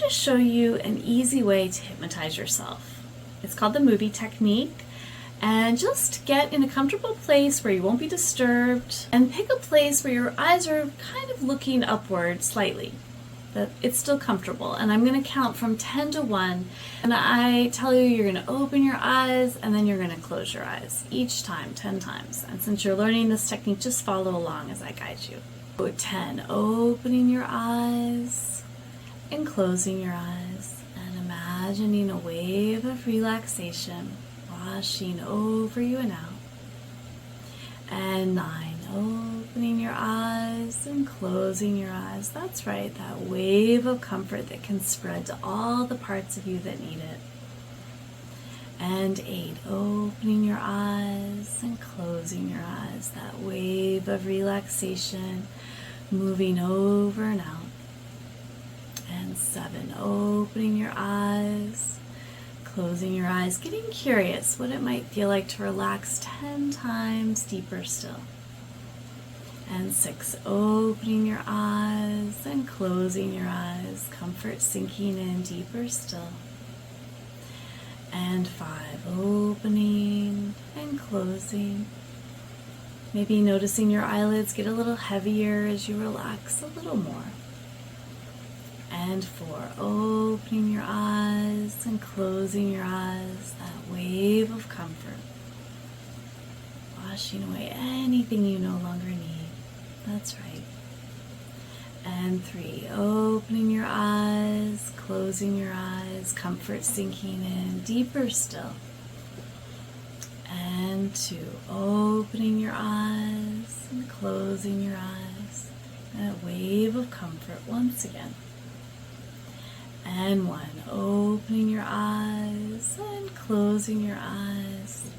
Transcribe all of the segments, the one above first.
to show you an easy way to hypnotize yourself. It's called the movie technique. And just get in a comfortable place where you won't be disturbed, and pick a place where your eyes are kind of looking upward slightly, that it's still comfortable. And I'm going to count from 10 to 1, and I tell you you're going to open your eyes and then you're going to close your eyes each time 10 times. And since you're learning this technique, just follow along as I guide you. 10, opening your eyes and closing your eyes and imagining a wave of relaxation washing over you and out. And 9, opening your eyes and closing your eyes. That's right, that wave of comfort that can spread to all the parts of you that need it. And 8, opening your eyes and closing your eyes. That wave of relaxation moving over and out. And 7, opening your eyes, closing your eyes, getting curious what it might feel like to relax 10 times deeper still. And 6, opening your eyes and closing your eyes, comfort sinking in deeper still. And 5, opening and closing. Maybe noticing your eyelids get a little heavier as you relax a little more. And 4, opening your eyes and closing your eyes, that wave of comfort, washing away anything you no longer need. That's right. And 3, opening your eyes, closing your eyes, comfort sinking in deeper still. And 2, opening your eyes and closing your eyes, that wave of comfort once again. And 1, opening your eyes and closing your eyes,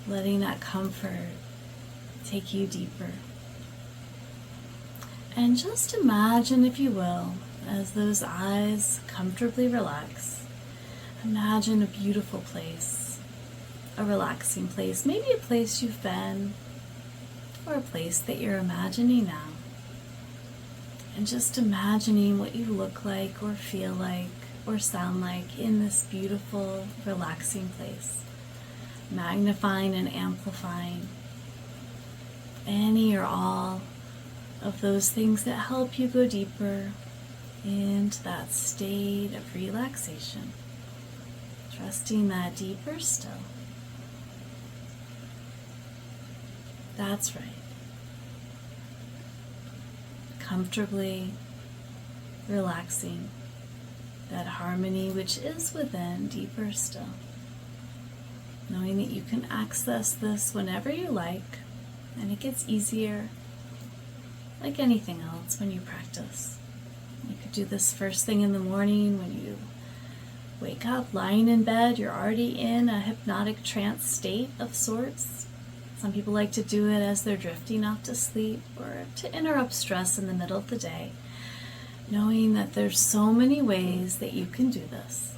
letting that comfort take you deeper. And just imagine, if you will, as those eyes comfortably relax, imagine a beautiful place, a relaxing place, maybe a place you've been, or a place that you're imagining now. And just imagining what you look like or feel like or sound like in this beautiful, relaxing place. Magnifying and amplifying any or all of those things that help you go deeper into that state of relaxation. Trusting that deeper still. That's right. Comfortably relaxing, that harmony which is within deeper still. Knowing that you can access this whenever you like, and it gets easier, like anything else when you practice. You could do this first thing in the morning when you wake up, lying in bed, you're already in a hypnotic trance state of sorts. Some people like to do it as they're drifting off to sleep or to interrupt stress in the middle of the day, knowing that there's so many ways that you can do this.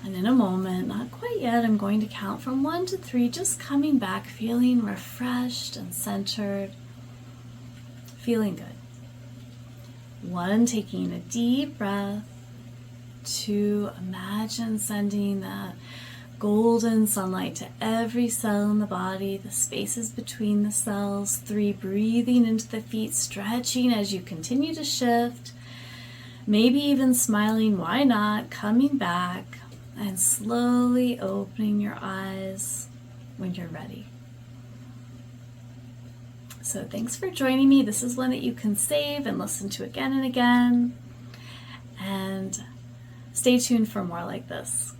And in a moment, not quite yet, I'm going to count from 1 to 3, just coming back, feeling refreshed and centered, feeling good. 1, taking a deep breath. 2, imagine sending that golden sunlight to every cell in the body, the spaces between the cells. 3, breathing into the feet, stretching as you continue to shift, maybe even smiling, why not, coming back and slowly opening your eyes when you're ready. So thanks for joining me. This is one that you can save and listen to again and again, and stay tuned for more like this.